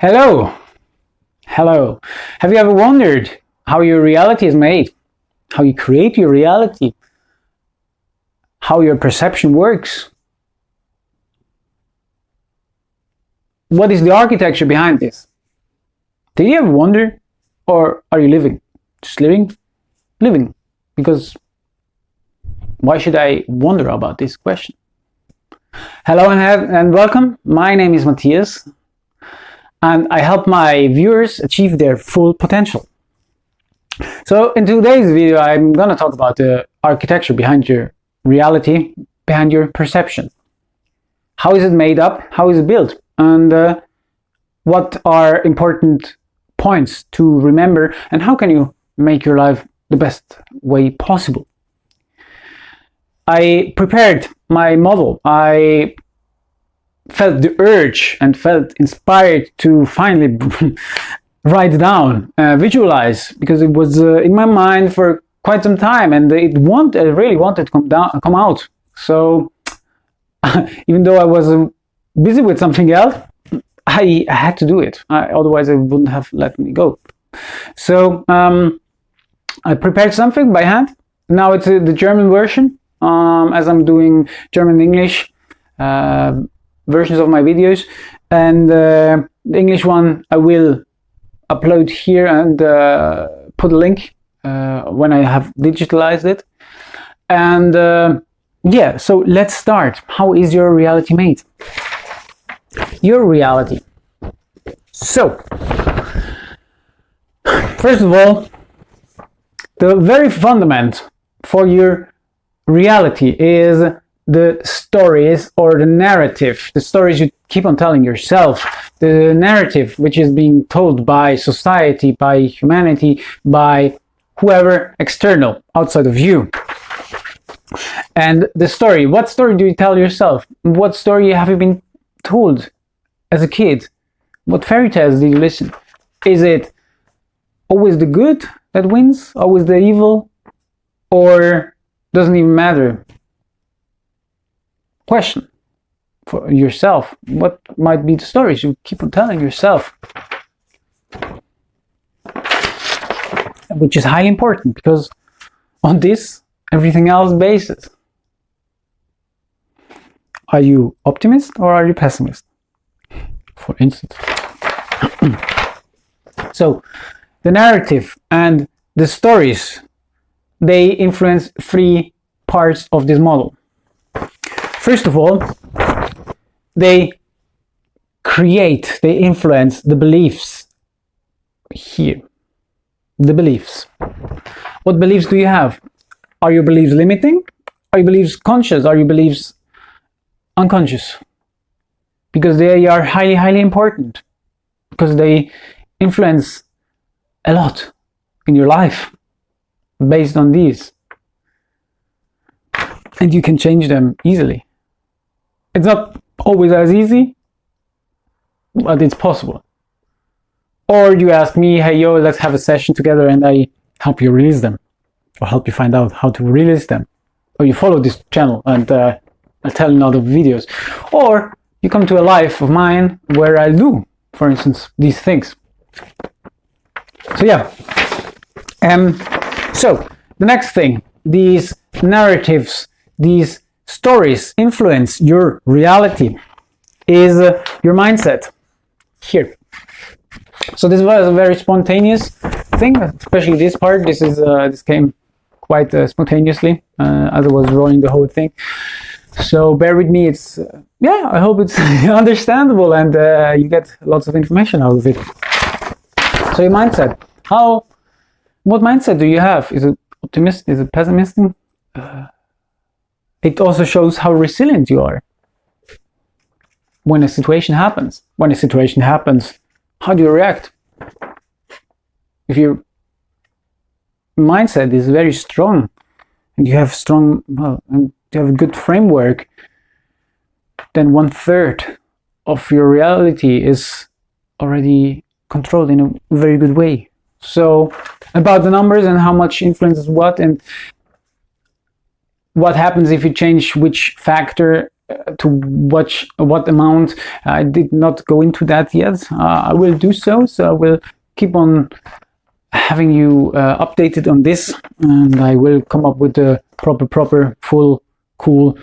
Hello, hello. Have you ever wondered how your reality is made? How you create your reality? How your perception works? What is the architecture behind this? Did you ever wonder? Or are you living? Just living? Living. Because why should I wonder about this question? Hello and welcome. My name is Matthias. And I help my viewers achieve their full potential. So in today's video, I'm going to talk about the architecture behind your reality, behind your perception. How is it made up? How is it built? And what are important points to remember? And how can you make your life the best way possible? I prepared my model. I felt the urge and felt inspired to finally write down, visualize, because it was in my mind for quite some time, and I really wanted to come out. So even though I was busy with something else, I had to do it. Otherwise, it wouldn't have let me go. So I prepared something by hand. Now it's the German version, as I'm doing German and English versions of my videos, and the English one I will upload here and put a link when I have digitalized it. And yeah, so let's start. How is your reality made? Your reality. So, first of all, the very fundament for your reality is the stories or the narrative, the stories you keep on telling yourself, the narrative which is being told by society, by humanity, by whoever external, outside of you. And the story, what story do you tell yourself? What story have you been told as a kid? What fairy tales do you listen? Is it always the good that wins? Always the evil? Or doesn't even matter? Question for yourself. What might be the stories you keep on telling yourself? Which is highly important, because on this everything else bases. Are you optimist or are you pessimist? For instance. So the narrative and the stories, they influence three parts of this model. First of all, they influence the beliefs here. The beliefs. What beliefs do you have? Are your beliefs limiting? Are your beliefs conscious? Are your beliefs unconscious? Because they are highly, highly important. Because they influence a lot in your life based on these. And you can change them easily. It's not always as easy, but it's possible. Or you ask me, hey, yo, let's have a session together and I help you release them, or help you find out how to release them. Or you follow this channel and I'll tell you in other videos. Or you come to a life of mine where I do, for instance, these things. So yeah. So the next thing, these narratives, these stories influence your reality, is your mindset here. So this was a very spontaneous thing, especially this part. This came quite spontaneously as I was drawing the whole thing. So bear with me. It's I hope it's understandable and you get lots of information out of it. So your mindset. What mindset do you have? Is it optimistic? Is it pessimistic? It also shows how resilient you are. When a situation happens, how do you react? If your mindset is very strong and you have and you have a good framework, then 1/3 of your reality is already controlled in a very good way. So about the numbers and how much influences what and what happens if you change which factor to what amount. I did not go into that yet. I will do so. So I will keep on having you updated on this, and I will come up with a proper, full, cool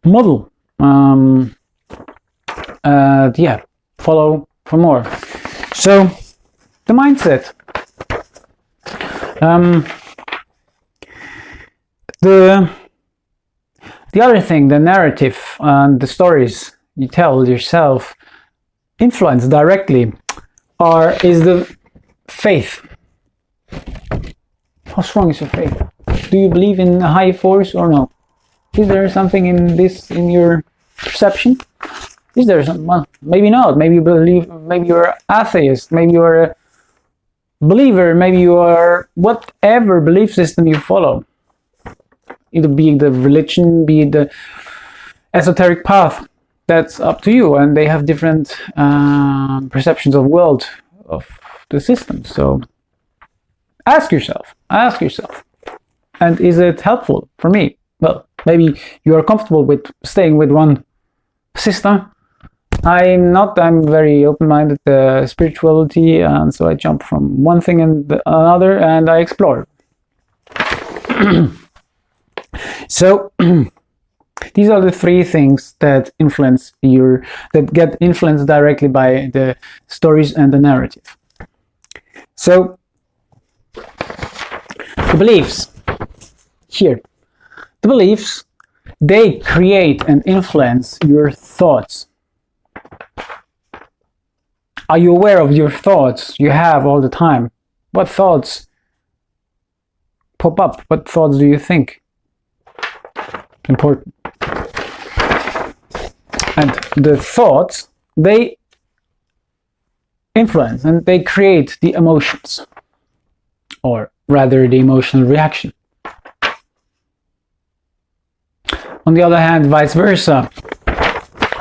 model. Yeah, follow for more. So the mindset. The other thing, the narrative and the stories you tell yourself influence directly is the faith. How strong is your faith? Do you believe in a high force or no? Is there something in this in your perception? Is there some? Well, maybe not. Maybe you believe. Maybe you're atheist. Maybe you're a believer. Maybe you are whatever belief system you follow. Either be it the religion, be it the esoteric path. That's up to you, and they have different perceptions of world, of the system. So ask yourself, and is it helpful for me? Well, maybe you are comfortable with staying with one system. I'm not. I'm very open-minded spirituality, and so I jump from one thing and another, and I explore. So these are the three things that get influenced directly by the stories and the narrative. So the beliefs here, they create and influence your thoughts. Are you aware of your thoughts you have all the time? What thoughts pop up? What thoughts do you think? Important. And the thoughts, they influence and they create the emotions, or rather the emotional reaction. On the other hand, vice versa,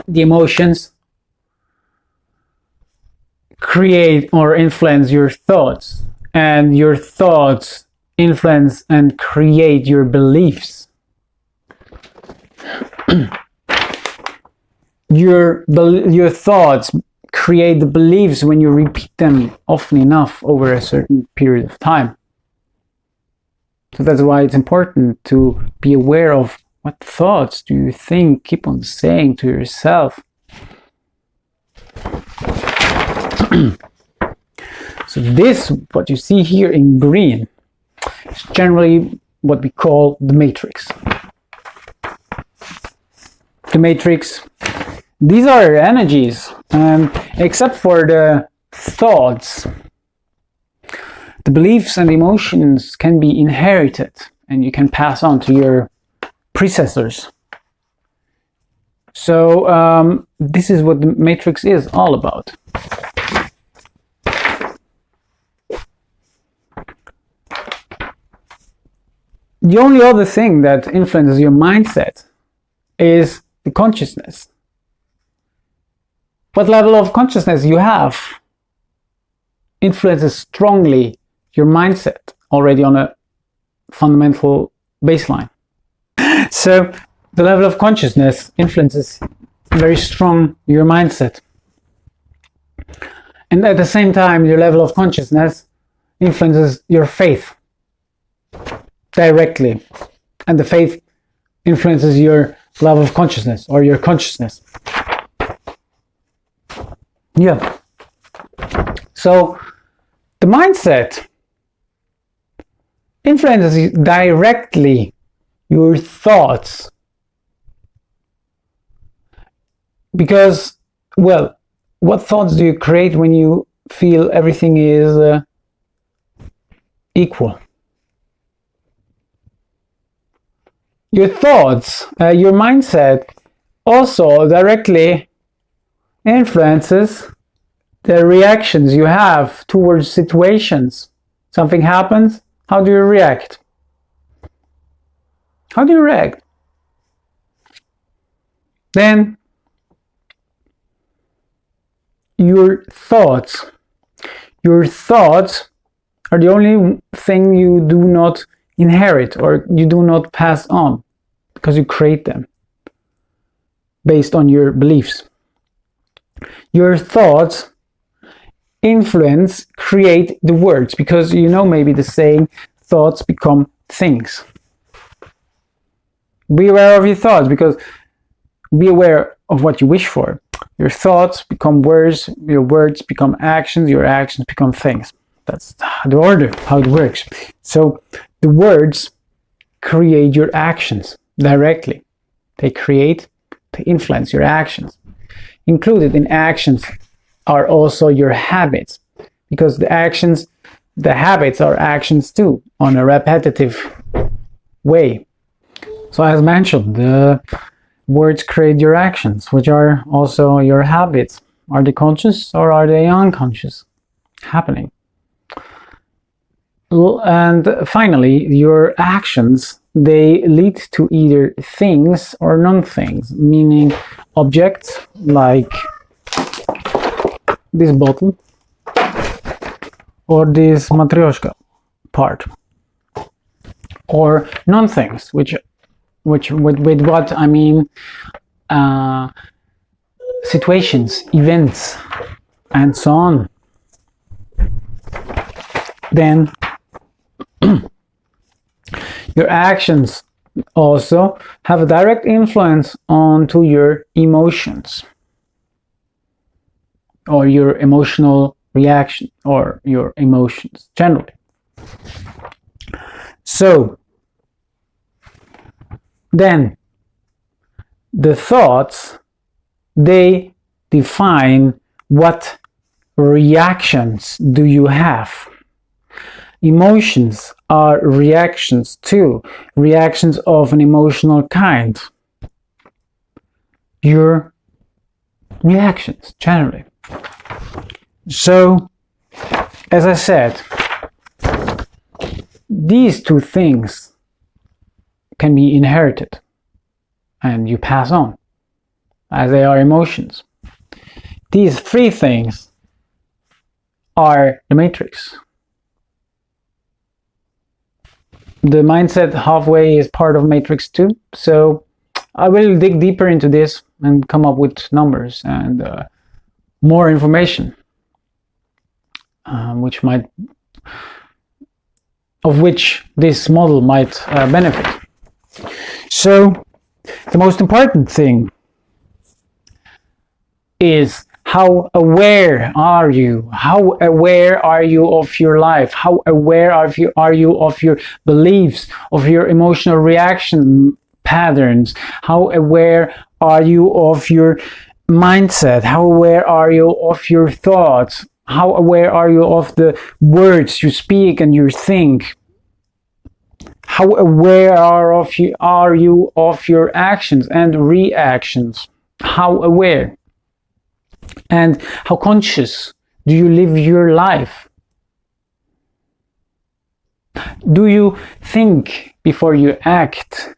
the emotions create or influence your thoughts, and your thoughts influence and create your beliefs. Your thoughts create the beliefs when you repeat them often enough over a certain period of time. So that's why it's important to be aware of what thoughts do you think, keep on saying to yourself. So this, what you see here in green, is generally what we call the matrix. The matrix, these are energies, except for the thoughts. The beliefs and emotions can be inherited, and you can pass on to your predecessors. So this is what the matrix is all about. The only other thing that influences your mindset is the consciousness. What level of consciousness you have influences strongly your mindset already on a fundamental baseline. So the level of consciousness influences very strong your mindset. And at the same time, your level of consciousness influences your faith directly. And the faith influences your level of consciousness or your consciousness. Yeah. So the mindset influences directly your thoughts. Because, well, what thoughts do you create when you feel everything is equal? Your thoughts, your mindset also directly influences the reactions you have towards situations. Something happens, how do you react? How do you react? Then your thoughts are the only thing you do not inherit or you do not pass on, because you create them. based on your beliefs. Your thoughts influence, create the words, because you know maybe the saying, thoughts become things. Be aware of your thoughts, because be aware of what you wish for. Your thoughts become words, your words become actions, your actions become things. That's the order, how it works. So the words create your actions directly. They influence your actions. Included in actions are also your habits, because the habits are actions too, on a repetitive way. So as mentioned, the words create your actions, which are also your habits. Are they conscious or are they unconscious happening? And finally, your actions, they lead to either things or non-things, meaning objects like this bottle or this matryoshka part, or non-things, which with what I mean, situations, events, and so on. Then your actions also have a direct influence onto your emotions, or your emotional reaction, or your emotions generally. So then the thoughts, they define what reactions do you have. Emotions are reactions too, reactions of an emotional kind. Your reactions generally. So, as I said, these two things can be inherited and you pass on, as they are emotions. These three things are the matrix. The mindset halfway is part of matrix too, so I will dig deeper into this and come up with numbers and more information, of which this model might benefit. So the most important thing is, how aware are you? How aware are you of your life? How aware are you of your beliefs, of your emotional reaction patterns? How aware are you of your mindset? How aware are you of your thoughts? How aware are you of the words you speak and you think? How aware are you of your actions and reactions? How aware? And how conscious do you live your life? Do you think before you act,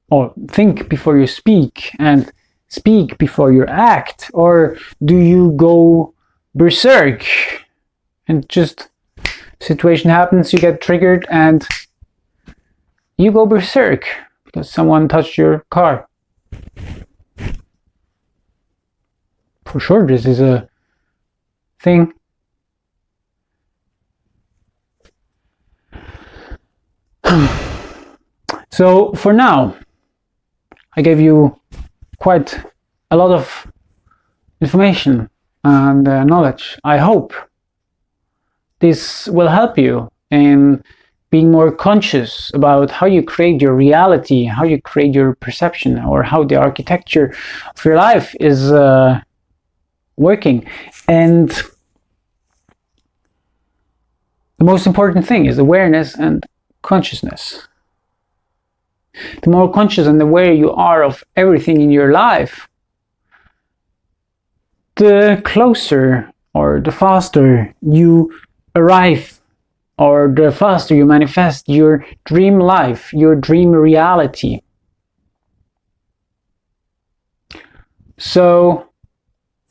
or think before you speak, and speak before you act? Or do you go berserk and just situation happens, you get triggered and you go berserk because someone touched your car? For sure, this is a thing. So for now, I gave you quite a lot of information and knowledge. I hope this will help you in being more conscious about how you create your reality, how you create your perception, or how the architecture of your life is working. And the most important thing is awareness and consciousness. The more conscious and aware you are of everything in your life, the closer or the faster you arrive, or the faster you manifest your dream life, your dream reality. So,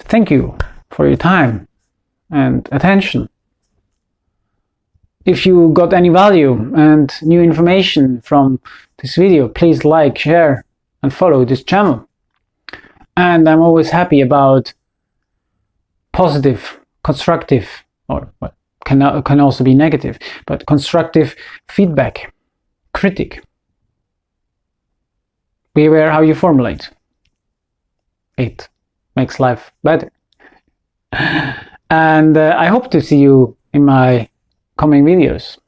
thank you for your time and attention. If you got any value and new information from this video, please like, share, and follow this channel. And I'm always happy about positive, constructive, or well, can also be negative, but constructive feedback, critique. Be aware how you formulate. It makes life better. And I hope to see you in my coming videos,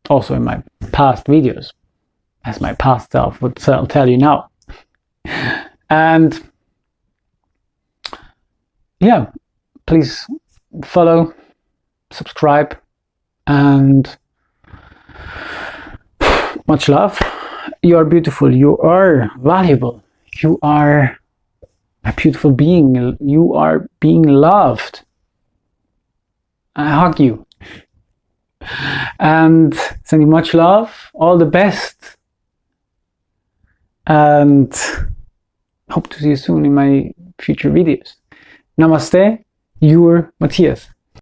also in my past videos, as my past self would tell you now. And yeah, please follow, subscribe, and much love. You are beautiful, you are valuable, you are a beautiful being, you are being loved. I hug you and send you much love, all the best, and hope to see you soon in my future videos. Namaste, your Matthias.